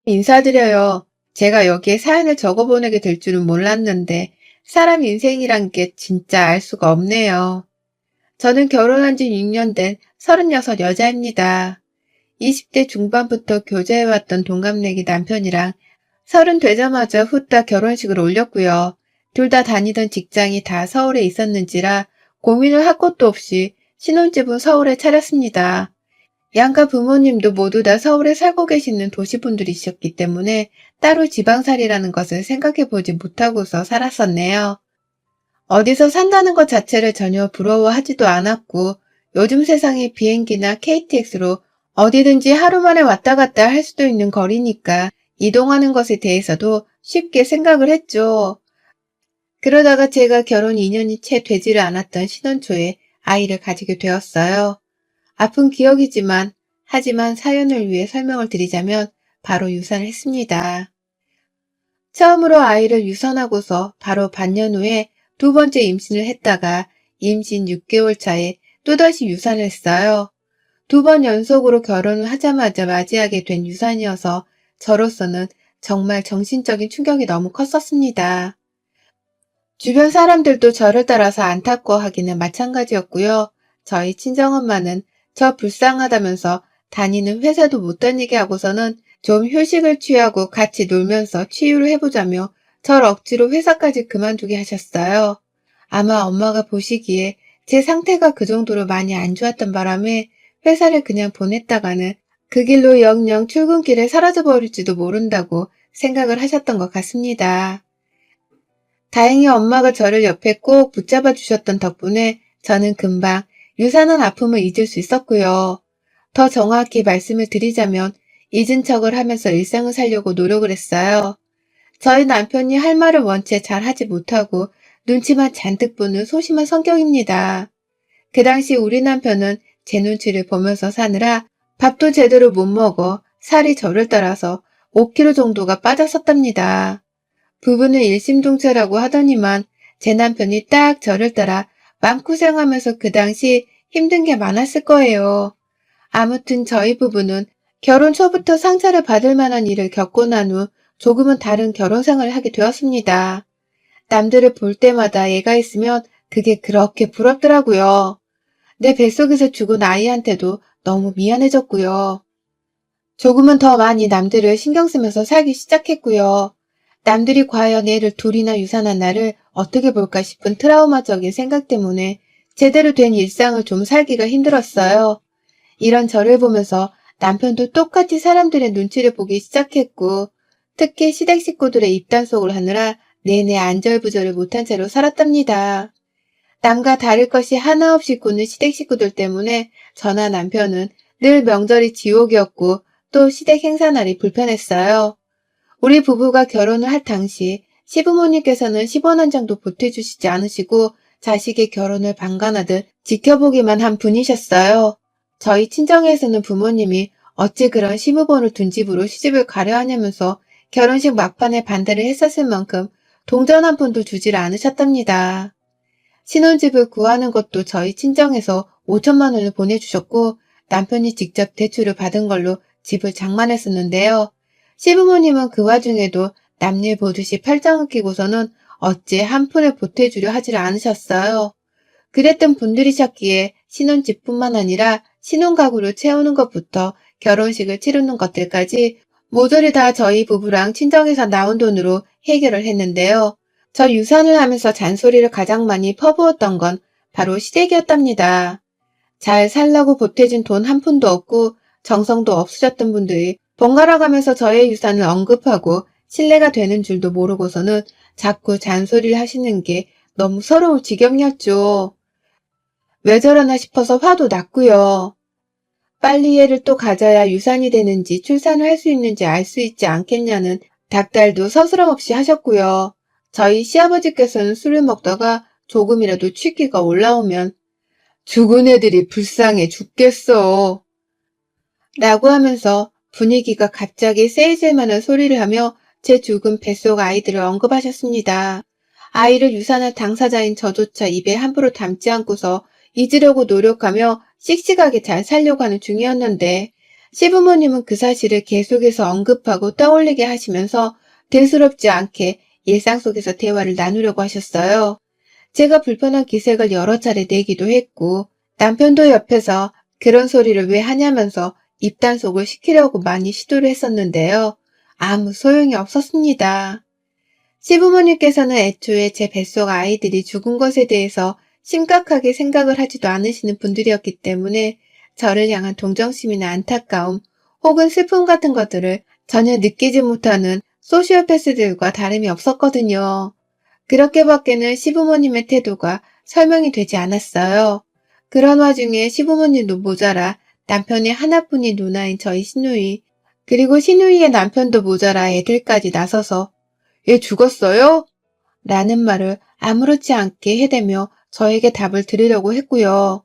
인사드려요. 제가 여기에 사연을 적어보내게 될 줄은 몰랐는데 사람 인생이란 게 진짜 알 수가 없네요. 저는 결혼한 지 6년 된 36 여자입니다. 20대 중반부터 교제해왔던 동갑내기 남편이랑 30 되자마자 후딱 결혼식을 올렸고요. 둘 다 다니던 직장이 다 서울에 있었는지라 고민을 할 것도 없이 신혼집은 서울에 차렸습니다. 양가 부모님도 모두 다 서울에 살고 계시는 도시분들이셨기 때문에 따로 지방살이라는 것을 생각해 보지 못하고서 살았었네요. 어디서 산다는 것 자체를 전혀 부러워하지도 않았고 요즘 세상에 비행기나 KTX로 어디든지 하루 만에 왔다 갔다 할 수도 있는 거리니까 이동하는 것에 대해서도 쉽게 생각을 했죠. 그러다가 제가 결혼 2년이 채 되지를 않았던 신혼 초에 아이를 가지게 되었어요. 아픈 기억이지만 하지만 사연을 위해 설명을 드리자면 바로 유산을 했습니다. 처음으로 아이를 유산하고서 바로 반년 후에 두 번째 임신을 했다가 임신 6개월 차에 또다시 유산을 했어요. 두 번 연속으로 결혼을 하자마자 맞이하게 된 유산이어서 저로서는 정말 정신적인 충격이 너무 컸었습니다. 주변 사람들도 저를 따라서 안타까워하기는 마찬가지였고요. 저희 친정엄마는 저 불쌍하다면서 다니는 회사도 못 다니게 하고서는 좀 휴식을 취하고 같이 놀면서 치유를 해보자며 절 억지로 회사까지 그만두게 하셨어요. 아마 엄마가 보시기에 제 상태가 그 정도로 많이 안 좋았던 바람에 회사를 그냥 보냈다가는 그 길로 영영 출근길에 사라져버릴지도 모른다고 생각을 하셨던 것 같습니다. 다행히 엄마가 저를 옆에 꼭 붙잡아 주셨던 덕분에 저는 금방 유산한 아픔을 잊을 수 있었고요. 더 정확히 말씀을 드리자면 잊은 척을 하면서 일상을 살려고 노력을 했어요. 저희 남편이 할 말을 원체 잘 하지 못하고 눈치만 잔뜩 보는 소심한 성격입니다. 그 당시 우리 남편은 제 눈치를 보면서 사느라 밥도 제대로 못 먹어 살이 저를 따라서 5kg 정도가 빠졌었답니다. 부부는 일심동체라고 하더니만 제 남편이 딱 저를 따라 마음고생하면서 그 당시 힘든 게 많았을 거예요. 아무튼 저희 부부는 결혼 초부터 상처를 받을 만한 일을 겪고 난 후 조금은 다른 결혼 생활을 하게 되었습니다. 남들을 볼 때마다 애가 있으면 그게 그렇게 부럽더라고요. 내 뱃속에서 죽은 아이한테도 너무 미안해졌고요. 조금은 더 많이 남들을 신경 쓰면서 살기 시작했고요. 남들이 과연 애를 둘이나 유산한 나를 어떻게 볼까 싶은 트라우마적인 생각 때문에 제대로 된 일상을 좀 살기가 힘들었어요. 이런 저를 보면서 남편도 똑같이 사람들의 눈치를 보기 시작했고 특히 시댁 식구들의 입단속을 하느라 내내 안절부절을 못한 채로 살았답니다. 남과 다를 것이 하나 없이 꾸는 시댁 식구들 때문에 저나 남편은 늘 명절이 지옥이었고 또 시댁 행사날이 불편했어요. 우리 부부가 결혼을 할 당시 시부모님께서는 10원 한 장도 보태주시지 않으시고 자식의 결혼을 방관하듯 지켜보기만 한 분이셨어요. 저희 친정에서는 부모님이 어찌 그런 시무본을 둔 집으로 시집을 가려 하냐면서 결혼식 막판에 반대를 했었을 만큼 동전 한 푼도 주질 않으셨답니다. 신혼집을 구하는 것도 저희 친정에서 5천만 원을 보내주셨고 남편이 직접 대출을 받은 걸로 집을 장만했었는데요. 시부모님은 그 와중에도 남일 보듯이 팔짱을 끼고서는 어찌 한 푼을 보태주려 하지를 않으셨어요. 그랬던 분들이셨기에 신혼집뿐만 아니라 신혼가구를 채우는 것부터 결혼식을 치르는 것들까지 모조리 다 저희 부부랑 친정에서 나온 돈으로 해결을 했는데요. 저 유산을 하면서 잔소리를 가장 많이 퍼부었던 건 바로 시댁이었답니다. 잘 살라고 보태준 돈 한 푼도 없고 정성도 없으셨던 분들이 번갈아 가면서 저의 유산을 언급하고 신뢰가 되는 줄도 모르고서는 자꾸 잔소리를 하시는 게 너무 서러울 지경이었죠. 왜 저러나 싶어서 화도 났고요. 빨리 애를 또 가져야 유산이 되는지 출산을 할 수 있는지 알 수 있지 않겠냐는 닥달도 서스럼 없이 하셨고요. 저희 시아버지께서는 술을 먹다가 조금이라도 취기가 올라오면 죽은 애들이 불쌍해 죽겠어 라고 하면서 분위기가 갑자기 세이질 만한 소리를 하며 제 죽은 뱃속 아이들을 언급하셨습니다. 아이를 유산할 당사자인 저조차 입에 함부로 담지 않고서 잊으려고 노력하며 씩씩하게 잘 살려고 하는 중이었는데 시부모님은 그 사실을 계속해서 언급하고 떠올리게 하시면서 대수롭지 않게 일상 속에서 대화를 나누려고 하셨어요. 제가 불편한 기색을 여러 차례 내기도 했고 남편도 옆에서 그런 소리를 왜 하냐면서 입단속을 시키려고 많이 시도를 했었는데요. 아무 소용이 없었습니다. 시부모님께서는 애초에 제 뱃속 아이들이 죽은 것에 대해서 심각하게 생각을 하지도 않으시는 분들이었기 때문에 저를 향한 동정심이나 안타까움 혹은 슬픔 같은 것들을 전혀 느끼지 못하는 소시오패스들과 다름이 없었거든요. 그렇게밖에는 시부모님의 태도가 설명이 되지 않았어요. 그런 와중에 시부모님도 모자라 남편이 하나뿐인 누나인 저희 시누이, 그리고 시누이의 남편도 모자라 애들까지 나서서 얘 죽었어요? 라는 말을 아무렇지 않게 해대며 저에게 답을 들으려고 했고요.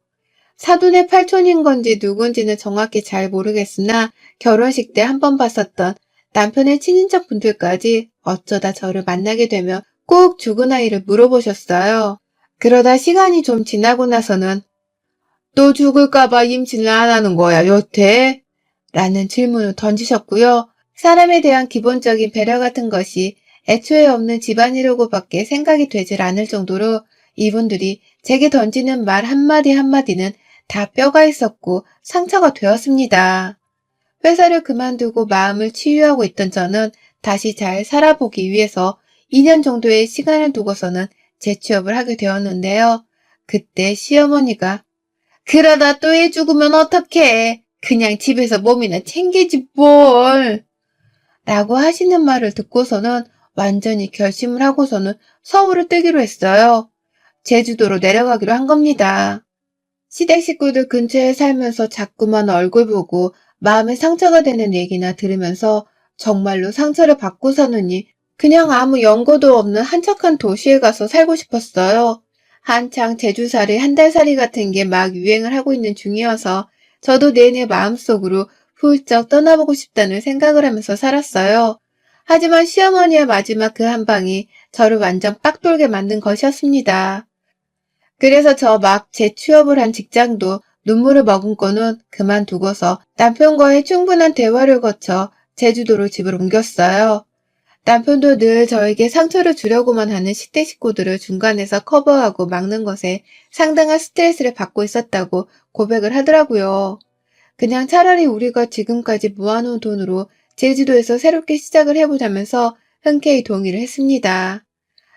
사돈의 팔촌인 건지 누군지는 정확히 잘 모르겠으나 결혼식 때 한 번 봤었던 남편의 친인척 분들까지 어쩌다 저를 만나게 되면 꼭 죽은 아이를 물어보셨어요. 그러다 시간이 좀 지나고 나서는 또 죽을까봐 임신을 안 하는 거야, 여태? 라는 질문을 던지셨고요. 사람에 대한 기본적인 배려 같은 것이 애초에 없는 집안이라고밖에 생각이 되질 않을 정도로 이분들이 제게 던지는 말 한마디 한마디는 다 뼈가 있었고 상처가 되었습니다. 회사를 그만두고 마음을 치유하고 있던 저는 다시 잘 살아보기 위해서 2년 정도의 시간을 두고서는 재취업을 하게 되었는데요. 그때 시어머니가 그러다 또 애 죽으면 어떡해. 그냥 집에서 몸이나 챙기지 뭘. 라고 하시는 말을 듣고서는 완전히 결심을 하고서는 서울을 뜨기로 했어요. 제주도로 내려가기로 한 겁니다. 시댁 식구들 근처에 살면서 자꾸만 얼굴 보고 마음에 상처가 되는 얘기나 들으면서 정말로 상처를 받고 사느니 그냥 아무 연고도 없는 한적한 도시에 가서 살고 싶었어요. 한창 제주살이 한 달살이 같은 게 막 유행을 하고 있는 중이어서 저도 내내 마음속으로 훌쩍 떠나보고 싶다는 생각을 하면서 살았어요. 하지만 시어머니의 마지막 그 한 방이 저를 완전 빡돌게 만든 것이었습니다. 그래서 저 막 재취업을 한 직장도 눈물을 머금고는 그만두고서 남편과의 충분한 대화를 거쳐 제주도로 집을 옮겼어요. 남편도 늘 저에게 상처를 주려고만 하는 시댁 식구들을 중간에서 커버하고 막는 것에 상당한 스트레스를 받고 있었다고 고백을 하더라고요. 그냥 차라리 우리가 지금까지 모아놓은 돈으로 제주도에서 새롭게 시작을 해보자면서 흔쾌히 동의를 했습니다.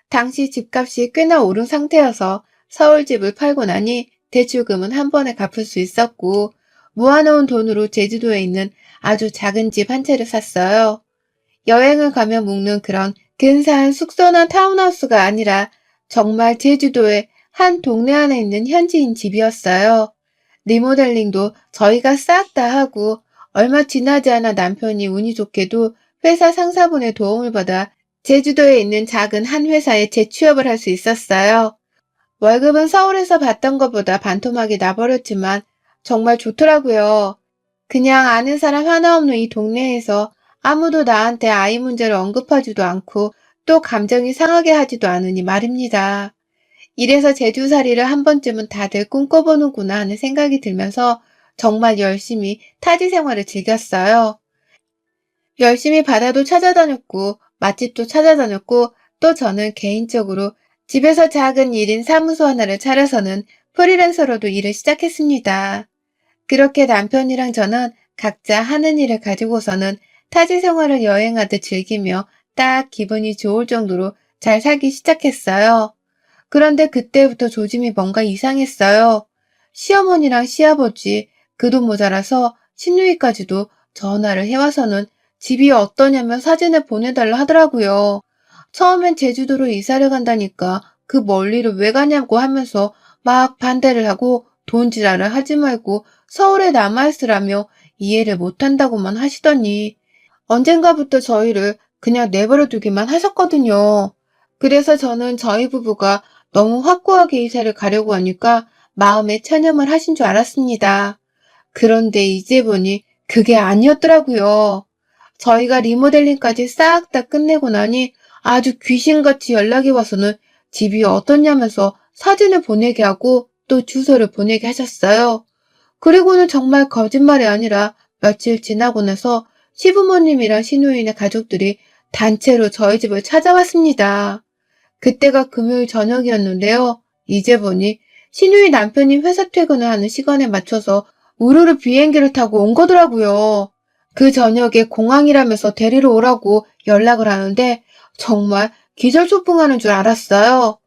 당시 집값이 꽤나 오른 상태여서 서울집을 팔고 나니 대출금은 한 번에 갚을 수 있었고 모아놓은 돈으로 제주도에 있는 아주 작은 집 한 채를 샀어요. 여행을 가며 묵는 그런 근사한 숙소나 타운하우스가 아니라 정말 제주도의 한 동네 안에 있는 현지인 집이었어요. 리모델링도 저희가 싹 다 하고 얼마 지나지 않아 남편이 운이 좋게도 회사 상사분의 도움을 받아 제주도에 있는 작은 한 회사에 재취업을 할 수 있었어요. 월급은 서울에서 받던 것보다 반토막이 나버렸지만 정말 좋더라고요. 그냥 아는 사람 하나 없는 이 동네에서 아무도 나한테 아이 문제를 언급하지도 않고 또 감정이 상하게 하지도 않으니 말입니다. 이래서 제주살이를 한 번쯤은 다들 꿈꿔보는구나 하는 생각이 들면서 정말 열심히 타지 생활을 즐겼어요. 열심히 바다도 찾아다녔고 맛집도 찾아다녔고 또 저는 개인적으로 집에서 작은 1인 사무소 하나를 차려서는 프리랜서로도 일을 시작했습니다. 그렇게 남편이랑 저는 각자 하는 일을 가지고서는 타지 생활을 여행하듯 즐기며 딱 기분이 좋을 정도로 잘 살기 시작했어요. 그런데 그때부터 조짐이 뭔가 이상했어요. 시어머니랑 시아버지, 그 돈 모자라서 시누이까지도 전화를 해와서는 집이 어떠냐며 사진을 보내달라 하더라고요. 처음엔 제주도로 이사를 간다니까 그 멀리를 왜 가냐고 하면서 막 반대를 하고 돈지랄을 하지 말고 서울에 남아있으라며 이해를 못한다고만 하시더니 언젠가부터 저희를 그냥 내버려 두기만 하셨거든요. 그래서 저는 저희 부부가 너무 확고하게 이사를 가려고 하니까 마음에 체념을 하신 줄 알았습니다. 그런데 이제 보니 그게 아니었더라고요. 저희가 리모델링까지 싹 다 끝내고 나니 아주 귀신같이 연락이 와서는 집이 어떻냐면서 사진을 보내게 하고 또 주소를 보내게 하셨어요. 그리고는 정말 거짓말이 아니라 며칠 지나고 나서 시부모님이랑 시누이네 가족들이 단체로 저희 집을 찾아왔습니다. 그때가 금요일 저녁이었는데요. 이제 보니 시누이 남편이 회사 퇴근을 하는 시간에 맞춰서 우르르 비행기를 타고 온 거더라고요. 그 저녁에 공항이라면서 데리러 오라고 연락을 하는데 정말 기절초풍하는 줄 알았어요.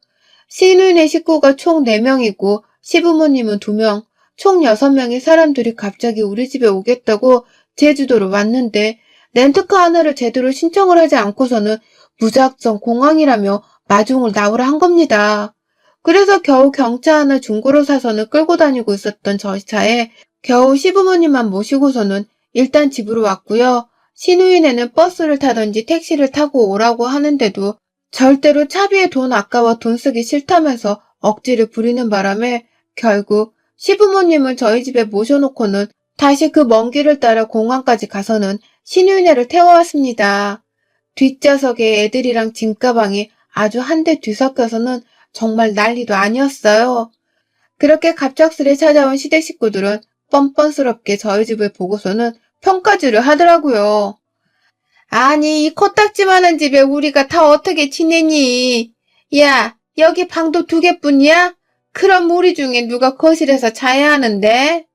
시누이네 식구가 총 4명이고 시부모님은 2명, 총 6명의 사람들이 갑자기 우리 집에 오겠다고 제주도로 왔는데 렌트카 하나를 제대로 신청을 하지 않고서는 무작정 공항이라며 마중을 나오라 한 겁니다. 그래서 겨우 경차 하나 중고로 사서는 끌고 다니고 있었던 저희 차에 겨우 시부모님만 모시고서는 일단 집으로 왔고요. 시누이네는 버스를 타든지 택시를 타고 오라고 하는데도 절대로 차비에 돈 아까워 돈 쓰기 싫다면서 억지를 부리는 바람에 결국 시부모님을 저희 집에 모셔놓고는 다시 그 먼 길을 따라 공항까지 가서는 시누이네를 태워왔습니다. 뒷좌석에 애들이랑 짐가방이 아주 한데 뒤섞여서는 정말 난리도 아니었어요. 그렇게 갑작스레 찾아온 시댁 식구들은 뻔뻔스럽게 저희 집을 보고서는 평가질을 하더라고요. 아니, 이 코딱지만한 집에 우리가 다 어떻게 지내니? 야, 여기 방도 2개뿐이야? 그럼 우리 중에 누가 거실에서 자야 하는데?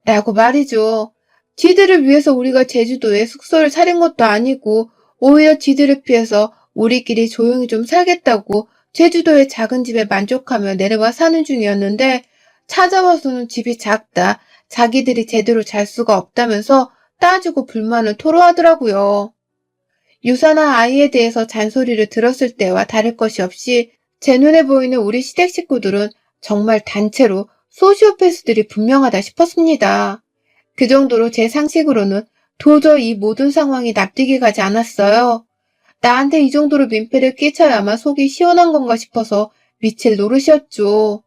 라고 말이죠. 지들을 위해서 우리가 제주도에 숙소를 차린 것도 아니고 오히려 지들을 피해서 우리끼리 조용히 좀 살겠다고 제주도의 작은 집에 만족하며 내려와 사는 중이었는데 찾아와서는 집이 작다, 자기들이 제대로 잘 수가 없다면서 따지고 불만을 토로하더라고요. 유사나 아이에 대해서 잔소리를 들었을 때와 다를 것이 없이 제 눈에 보이는 우리 시댁 식구들은 정말 단체로 소시오패스들이 분명하다 싶었습니다. 그 정도로 제 상식으로는 도저히 이 모든 상황이 납득이 가지 않았어요. 나한테 이 정도로 민폐를 끼쳐야만 속이 시원한 건가 싶어서 미칠 노릇이었죠.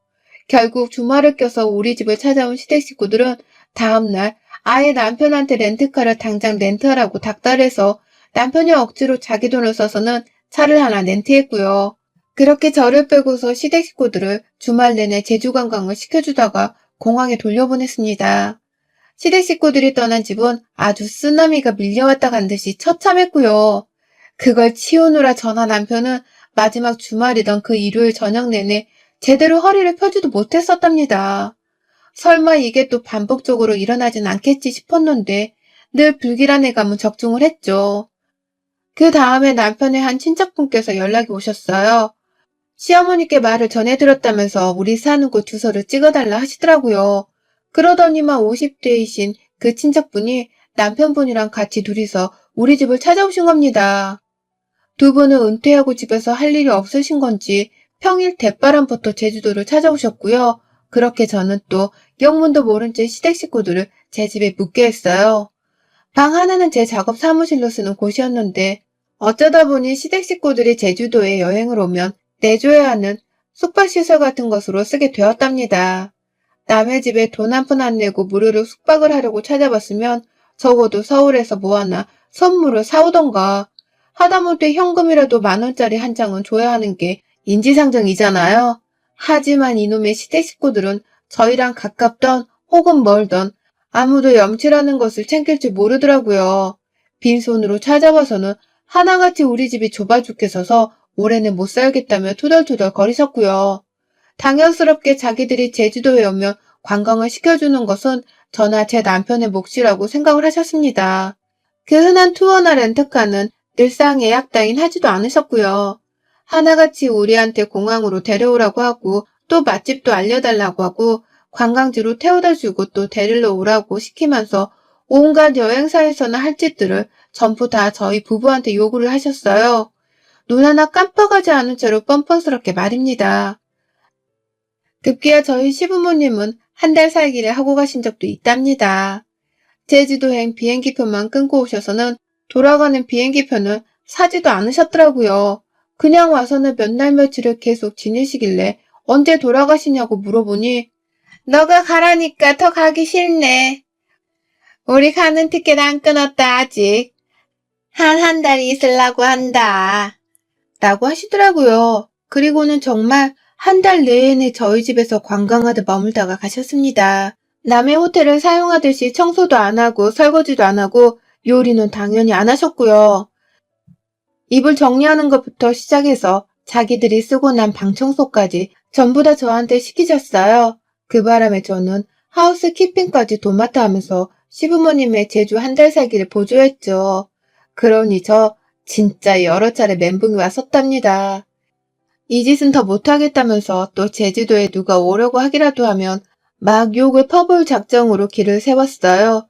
결국 주말을 껴서 우리 집을 찾아온 시댁 식구들은 다음날 아예 남편한테 렌트카를 당장 렌트하라고 닥달해서 남편이 억지로 자기 돈을 써서는 차를 하나 렌트했고요. 그렇게 저를 빼고서 시댁 식구들을 주말 내내 제주 관광을 시켜주다가 공항에 돌려보냈습니다. 시댁 식구들이 떠난 집은 아주 쓰나미가 밀려왔다 간 듯이 처참했고요. 그걸 치우느라 저나 남편은 마지막 주말이던 그 일요일 저녁 내내 제대로 허리를 펴지도 못했었답니다. 설마 이게 또 반복적으로 일어나진 않겠지 싶었는데 늘 불길한 예감은 적중을 했죠. 그 다음에 남편의 한 친척분께서 연락이 오셨어요. 시어머니께 말을 전해드렸다면서 우리 사는 곳 주소를 찍어달라 하시더라고요. 그러더니만 50대이신 그 친척분이 남편분이랑 같이 둘이서 우리 집을 찾아오신 겁니다. 2분은 은퇴하고 집에서 할 일이 없으신 건지 평일 대바람부터 제주도를 찾아오셨고요. 그렇게 저는 또 영문도 모른 채 시댁 식구들을 제 집에 묵게 했어요. 방 하나는 제 작업 사무실로 쓰는 곳이었는데 어쩌다 보니 시댁 식구들이 제주도에 여행을 오면 내줘야 하는 숙박시설 같은 것으로 쓰게 되었답니다. 남의 집에 돈 한 푼 안 내고 무료로 숙박을 하려고 찾아봤으면 적어도 서울에서 뭐 하나 선물을 사오던가 하다못해 현금이라도 10,000원짜리 한 장은 줘야 하는 게 인지상정이잖아요. 하지만 이놈의 시댁 식구들은 저희랑 가깝던 혹은 멀던 아무도 염치라는 것을 챙길 줄 모르더라고요. 빈손으로 찾아와서는 하나같이 우리 집이 좁아 죽겠어서 올해는 못 살겠다며 투덜투덜 거리셨고요. 당연스럽게 자기들이 제주도에 오면 관광을 시켜주는 것은 저나 제 남편의 몫이라고 생각을 하셨습니다. 그 흔한 투어나 렌트카는 늘상 예약 따윈 하지도 않으셨고요. 하나같이 우리한테 공항으로 데려오라고 하고 또 맛집도 알려달라고 하고 관광지로 태워다주고 또 데리러 오라고 시키면서 온갖 여행사에서는 할 짓들을 전부 다 저희 부부한테 요구를 하셨어요. 눈 하나 깜빡하지 않은 채로 뻔뻔스럽게 말입니다. 급기야 저희 시부모님은 한 달 살기를 하고 가신 적도 있답니다. 제주도행 비행기표만 끊고 오셔서는 돌아가는 비행기표는 사지도 않으셨더라고요. 그냥 와서는 몇 날 며칠을 계속 지내시길래 언제 돌아가시냐고 물어보니 너가 가라니까 더 가기 싫네. 우리 가는 티켓 안 끊었다 아직. 한 달 있으려고 한다. 라고 하시더라고요. 그리고는 정말 한 달 내내 저희 집에서 관광하듯 머물다가 가셨습니다. 남의 호텔을 사용하듯이 청소도 안 하고 설거지도 안 하고 요리는 당연히 안 하셨고요. 이불 정리하는 것부터 시작해서 자기들이 쓰고 난 방 청소까지 전부 다 저한테 시키셨어요. 그 바람에 저는 하우스키핑까지 도맡아 하면서 시부모님의 제주 한 달 살기를 보조했죠. 그러니 저 진짜 여러 차례 멘붕이 왔었답니다. 이 짓은 더 못하겠다면서 또 제주도에 누가 오려고 하기라도 하면 막 욕을 퍼부을 작정으로 길을 세웠어요.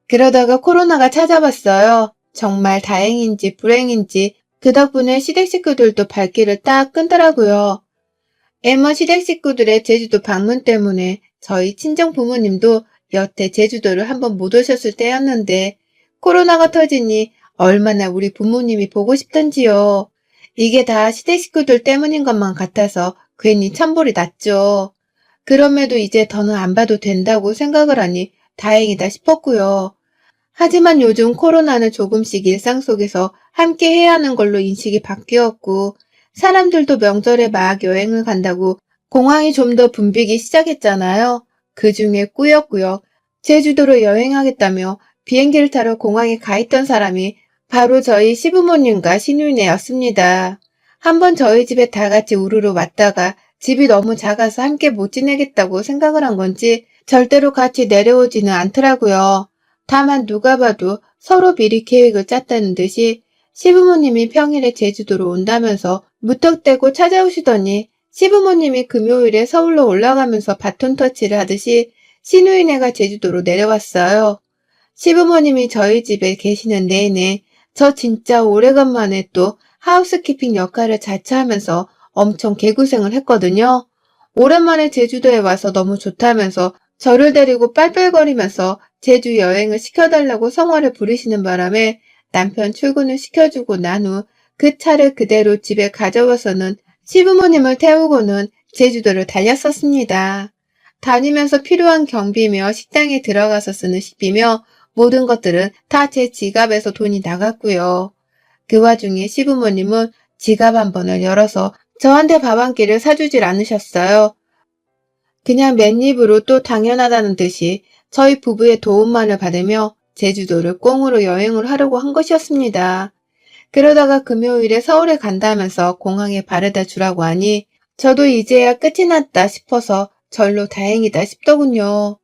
그러다가 코로나가 찾아왔어요. 정말 다행인지 불행인지 그 덕분에 시댁 식구들도 발길을 딱 끈더라고요. 애머 시댁 식구들의 제주도 방문 때문에 저희 친정 부모님도 여태 제주도를 한번 못 오셨을 때였는데 코로나가 터지니 얼마나 우리 부모님이 보고 싶던지요. 이게 다 시댁 식구들 때문인 것만 같아서 괜히 천불이 났죠. 그럼에도 이제 더는 안 봐도 된다고 생각을 하니 다행이다 싶었고요. 하지만 요즘 코로나는 조금씩 일상 속에서 함께 해야 하는 걸로 인식이 바뀌었고, 사람들도 명절에 막 여행을 간다고 공항이 좀 더 붐비기 시작했잖아요. 그 중에 꾸역꾸역 제주도로 여행하겠다며 비행기를 타러 공항에 가 있던 사람이 바로 저희 시부모님과 시누이네였습니다. 한번 저희 집에 다 같이 우르르 왔다가 집이 너무 작아서 함께 못 지내겠다고 생각을 한 건지 절대로 같이 내려오지는 않더라고요. 다만 누가 봐도 서로 미리 계획을 짰다는 듯이 시부모님이 평일에 제주도로 온다면서 무턱대고 찾아오시더니 시부모님이 금요일에 서울로 올라가면서 바톤 터치를 하듯이 시누이네가 제주도로 내려왔어요. 시부모님이 저희 집에 계시는 내내 저 진짜 오래간만에 또 하우스키핑 역할을 자처하면서 엄청 개고생을 했거든요. 오랜만에 제주도에 와서 너무 좋다면서 저를 데리고 빨빨거리면서 제주 여행을 시켜달라고 성화를 부리시는 바람에 남편 출근을 시켜주고 난 후 그 차를 그대로 집에 가져와서는 시부모님을 태우고는 제주도를 달렸었습니다. 다니면서 필요한 경비며 식당에 들어가서 쓰는 식비며 모든 것들은 다 제 지갑에서 돈이 나갔고요. 그 와중에 시부모님은 지갑 한 번을 열어서 저한테 밥 한 끼를 사주질 않으셨어요. 그냥 맨입으로 또 당연하다는 듯이 저희 부부의 도움만을 받으며 제주도를 꽁으로 여행을 하려고 한 것이었습니다. 그러다가 금요일에 서울에 간다면서 공항에 바래다 주라고 하니 저도 이제야 끝이 났다 싶어서 절로 다행이다 싶더군요.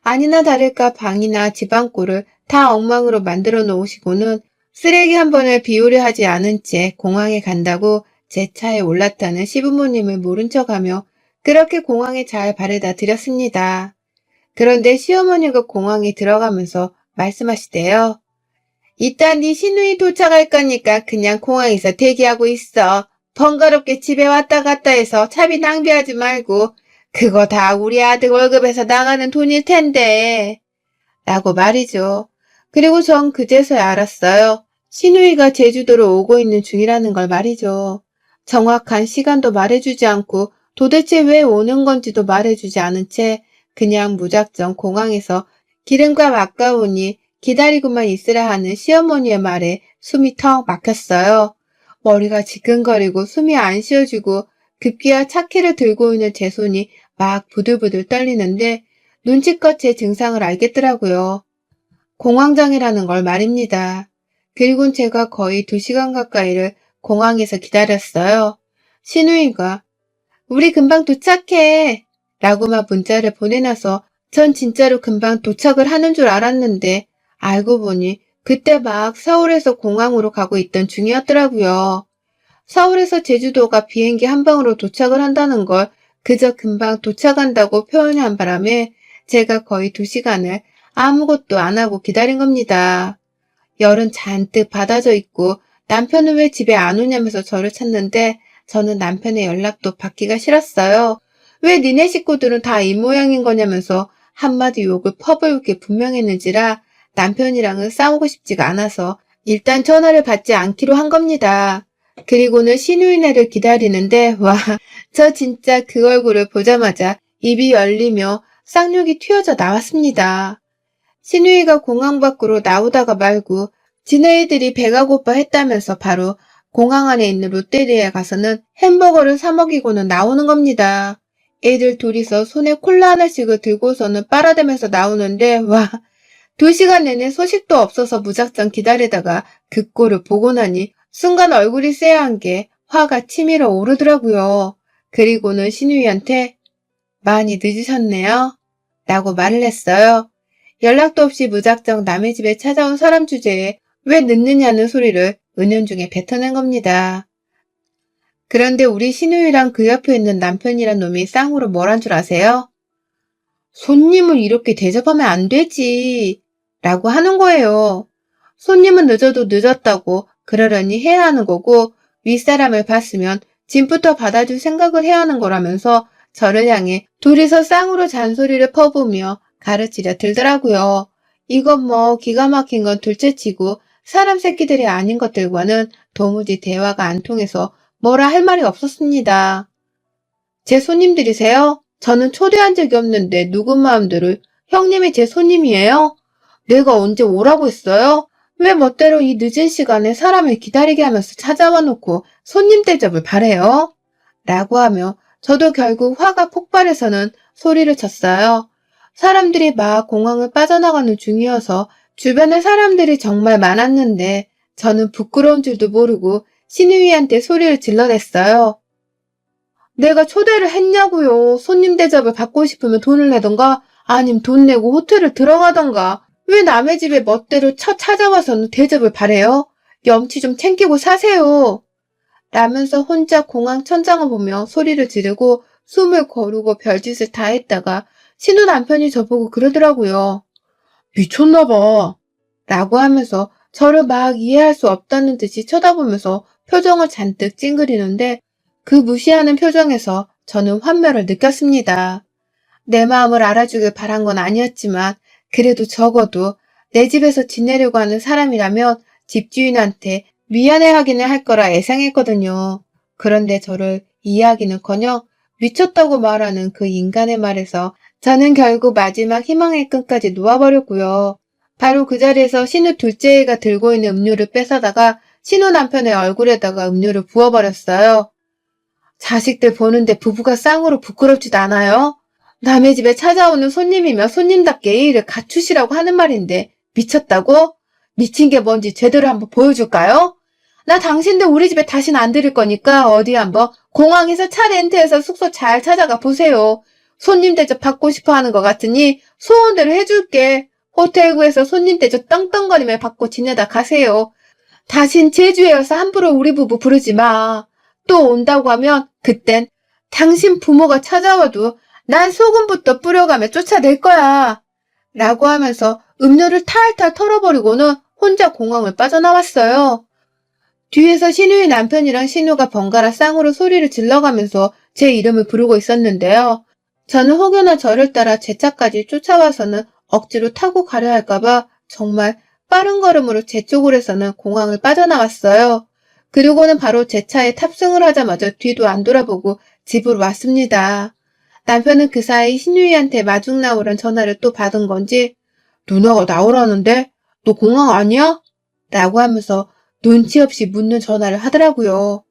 아니나 다를까 방이나 집안꼴을 다 엉망으로 만들어 놓으시고는 쓰레기 한 번을 비우려 하지 않은 채 공항에 간다고 제 차에 올랐다는 시부모님을 모른 척하며 그렇게 공항에 잘 바래다 드렸습니다. 그런데 시어머니가 공항에 들어가면서 말씀하시대요. 이따 네 시누이 도착할 거니까 그냥 공항에서 대기하고 있어. 번거롭게 집에 왔다 갔다 해서 차비 낭비하지 말고 그거 다 우리 아들 월급에서 나가는 돈일 텐데. 라고 말이죠. 그리고 전 그제서야 알았어요. 시누이가 제주도로 오고 있는 중이라는 걸 말이죠. 정확한 시간도 말해주지 않고 도대체 왜 오는 건지도 말해주지 않은 채 그냥 무작정 공항에서 기름값 아까우니 기다리고만 있으라 하는 시어머니의 말에 숨이 턱 막혔어요. 머리가 지끈거리고 숨이 안 쉬어지고 급기야 차키를 들고 있는 제 손이 막 부들부들 떨리는데 눈치껏 제 증상을 알겠더라고요. 공황장애라는 걸 말입니다. 그리곤 제가 거의 2시간 가까이를 공항에서 기다렸어요. 시누이가 우리 금방 도착해 라고만 문자를 보내놔서 전 진짜로 금방 도착을 하는 줄 알았는데 알고 보니 그때 막 서울에서 공항으로 가고 있던 중이었더라고요. 서울에서 제주도가 비행기 한 방으로 도착을 한다는 걸 그저 금방 도착한다고 표현한 바람에 제가 거의 2시간을 아무것도 안 하고 기다린 겁니다. 열은 잔뜩 받아져 있고 남편은 왜 집에 안 오냐면서 저를 찾는데 저는 남편의 연락도 받기가 싫었어요. 왜 니네 식구들은 다 이 모양인 거냐면서 한마디 욕을 퍼부을 게 분명했는지라 남편이랑은 싸우고 싶지가 않아서 일단 전화를 받지 않기로 한 겁니다. 그리고는 시누이네를 기다리는데 와, 저 진짜 그 얼굴을 보자마자 입이 열리며 쌍욕이 튀어져 나왔습니다. 시누이가 공항 밖으로 나오다가 말고 지네애들이 배가 고파 했다면서 바로 공항 안에 있는 롯데리아에 가서는 햄버거를 사 먹이고는 나오는 겁니다. 애들 둘이서 손에 콜라 하나씩을 들고서는 빨아대면서 나오는데 와, 2시간 내내 소식도 없어서 무작정 기다리다가 그 꼴을 보고 나니 순간 얼굴이 쎄한 게 화가 치밀어 오르더라고요. 그리고는 신우이한테 많이 늦으셨네요. 라고 말을 했어요. 연락도 없이 무작정 남의 집에 찾아온 사람 주제에 왜 늦느냐는 소리를 은연중에 뱉어낸 겁니다. 그런데 우리 신우이랑 그 옆에 있는 남편이란 놈이 쌍으로 뭘 한 줄 아세요? 손님을 이렇게 대접하면 안 되지. 라고 하는 거예요. 손님은 늦어도 늦었다고 그러려니 해야 하는 거고 윗사람을 봤으면 짐부터 받아줄 생각을 해야 하는 거라면서 저를 향해 둘이서 쌍으로 잔소리를 퍼부으며 가르치려 들더라고요. 이건 뭐 기가 막힌 건 둘째치고 사람 새끼들이 아닌 것들과는 도무지 대화가 안 통해서 뭐라 할 말이 없었습니다. 제 손님들이세요? 저는 초대한 적이 없는데 누군 마음대로 형님이 제 손님이에요? 내가 언제 오라고 했어요? 왜 멋대로 이 늦은 시간에 사람을 기다리게 하면서 찾아와 놓고 손님 대접을 바래요? 라고 하며 저도 결국 화가 폭발해서는 소리를 쳤어요. 사람들이 막 공항을 빠져나가는 중이어서 주변에 사람들이 정말 많았는데 저는 부끄러운 줄도 모르고 신우이한테 소리를 질러댔어요. 내가 초대를 했냐고요. 손님 대접을 받고 싶으면 돈을 내던가 아님 돈 내고 호텔을 들어가던가 왜 남의 집에 멋대로 찾아와서는 대접을 바래요? 염치 좀 챙기고 사세요. 라면서 혼자 공항 천장을 보며 소리를 지르고 숨을 거르고 별짓을 다 했다가 신우 남편이 저보고 그러더라고요. 미쳤나 봐. 라고 하면서 저를 막 이해할 수 없다는 듯이 쳐다보면서 표정을 잔뜩 찡그리는데 그 무시하는 표정에서 저는 환멸을 느꼈습니다. 내 마음을 알아주길 바란 건 아니었지만 그래도 적어도 내 집에서 지내려고 하는 사람이라면 집주인한테 미안해하기는 할 거라 예상했거든요. 그런데 저를 이해하기는커녕 미쳤다고 말하는 그 인간의 말에서 저는 결국 마지막 희망의 끈까지 놓아버렸고요. 바로 그 자리에서 신우 둘째 애가 들고 있는 음료를 뺏어다가 신우 남편의 얼굴에다가 음료를 부어버렸어요. 자식들 보는데 부부가 쌍으로 부끄럽지도 않아요? 남의 집에 찾아오는 손님이면 손님답게 예의를 갖추시라고 하는 말인데 미쳤다고? 미친 게 뭔지 제대로 한번 보여줄까요? 나 당신들 우리 집에 다시는 안 들일 거니까 어디 한번 공항에서 차 렌트해서 숙소 잘 찾아가 보세요. 손님 대접 받고 싶어 하는 것 같으니 소원대로 해줄게. 호텔 구에서 손님 대접 떵떵거리며 받고 지내다 가세요. 다신 제주에 와서 함부로 우리 부부 부르지 마. 또 온다고 하면 그땐 당신 부모가 찾아와도 난 소금부터 뿌려가며 쫓아낼 거야. 라고 하면서 음료를 탈탈 털어버리고는 혼자 공항을 빠져나왔어요. 뒤에서 신우의 남편이랑 신우가 번갈아 쌍으로 소리를 질러가면서 제 이름을 부르고 있었는데요. 저는 혹여나 저를 따라 제 차까지 쫓아와서는 억지로 타고 가려 할까봐 정말 빠른 걸음으로 제 쪽으로 해서는 공항을 빠져나왔어요. 그리고는 바로 제 차에 탑승을 하자마자 뒤도 안 돌아보고 집으로 왔습니다. 남편은 그 사이 신유이한테 마중 나오란 전화를 또 받은 건지 누나가 나오라는데 너 공항 아니야? 라고 하면서 눈치 없이 묻는 전화를 하더라고요.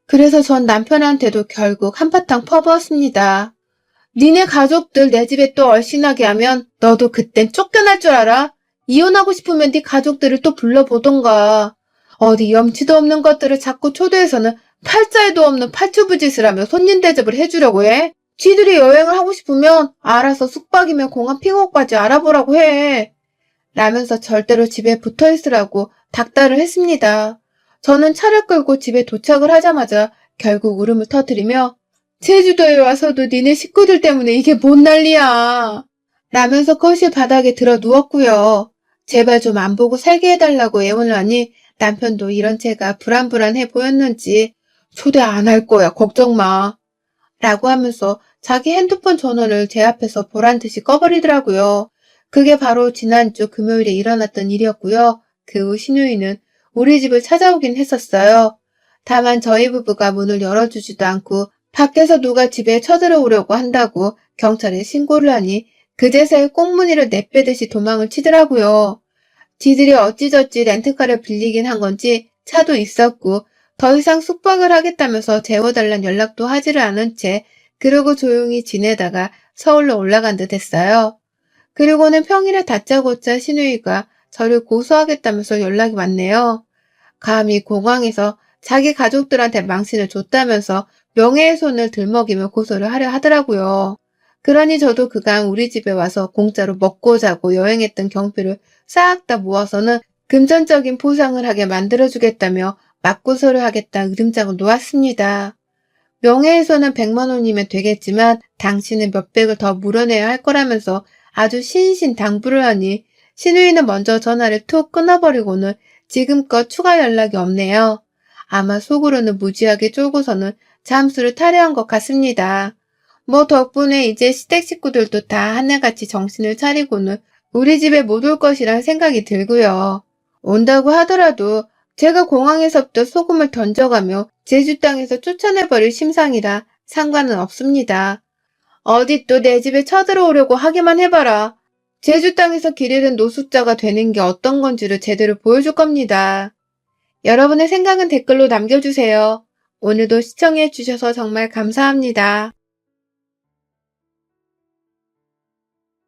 그래서 전 남편한테도 결국 한바탕 퍼부었습니다. 니네 가족들 내 집에 또 얼씬하게 하면 너도 그땐 쫓겨날 줄 알아? 이혼하고 싶으면 네 가족들을 또 불러보던가. 어디 염치도 없는 것들을 자꾸 초대해서는 팔자에도 없는 팔추부짓을 하며 손님 대접을 해주려고 해. 지들이 여행을 하고 싶으면 알아서 숙박이면 공항 픽업까지 알아보라고 해. 라면서 절대로 집에 붙어있으라고 닥달을 했습니다. 저는 차를 끌고 집에 도착을 하자마자 결국 울음을 터뜨리며 제주도에 와서도 니네 식구들 때문에 이게 뭔 난리야. 라면서 거실 바닥에 들어 누웠고요. 제발 좀 안 보고 살게 해달라고 애원을 하니 남편도 이런 제가 불안불안해 보였는지 초대 안 할 거야 걱정 마. 라고 하면서 자기 핸드폰 전원을 제 앞에서 보란듯이 꺼버리더라고요. 그게 바로 지난주 금요일에 일어났던 일이었고요. 그 후 신우이는 우리 집을 찾아오긴 했었어요. 다만 저희 부부가 문을 열어주지도 않고 밖에서 누가 집에 쳐들어오려고 한다고 경찰에 신고를 하니 그제서야 꽁무니를 내빼듯이 도망을 치더라고요. 지들이 어찌저찌 렌트카를 빌리긴 한 건지 차도 있었고 더 이상 숙박을 하겠다면서 재워달란 연락도 하지를 않은 채 그러고 조용히 지내다가 서울로 올라간 듯 했어요. 그리고는 평일에 다짜고짜 시누이가 저를 고소하겠다면서 연락이 왔네요. 감히 공항에서 자기 가족들한테 망신을 줬다면서 명예훼손을 들먹이며 고소를 하려 하더라고요. 그러니 저도 그간 우리 집에 와서 공짜로 먹고 자고 여행했던 경비를 싹 다 모아서는 금전적인 포상을 하게 만들어주겠다며 맞고소를 하겠다 으름장을 놓았습니다. 명예훼손은 100만 원이면 되겠지만 당신은 몇백을 더 물어내야 할 거라면서 아주 신신당부를 하니 시누이는 먼저 전화를 툭 끊어버리고는 지금껏 추가 연락이 없네요. 아마 속으로는 무지하게 쫄고서는 잠수를 타려한 것 같습니다. 뭐 덕분에 이제 시댁 식구들도 다 하나같이 정신을 차리고는 우리 집에 못 올 것이란 생각이 들고요. 온다고 하더라도 제가 공항에서부터 소금을 던져가며 제주 땅에서 쫓아내버릴 심상이라 상관은 없습니다. 어디 또 내 집에 쳐들어오려고 하기만 해봐라. 제주 땅에서 길 잃은 노숙자가 되는 게 어떤 건지를 제대로 보여줄 겁니다. 여러분의 생각은 댓글로 남겨주세요. 오늘도 시청해주셔서 정말 감사합니다.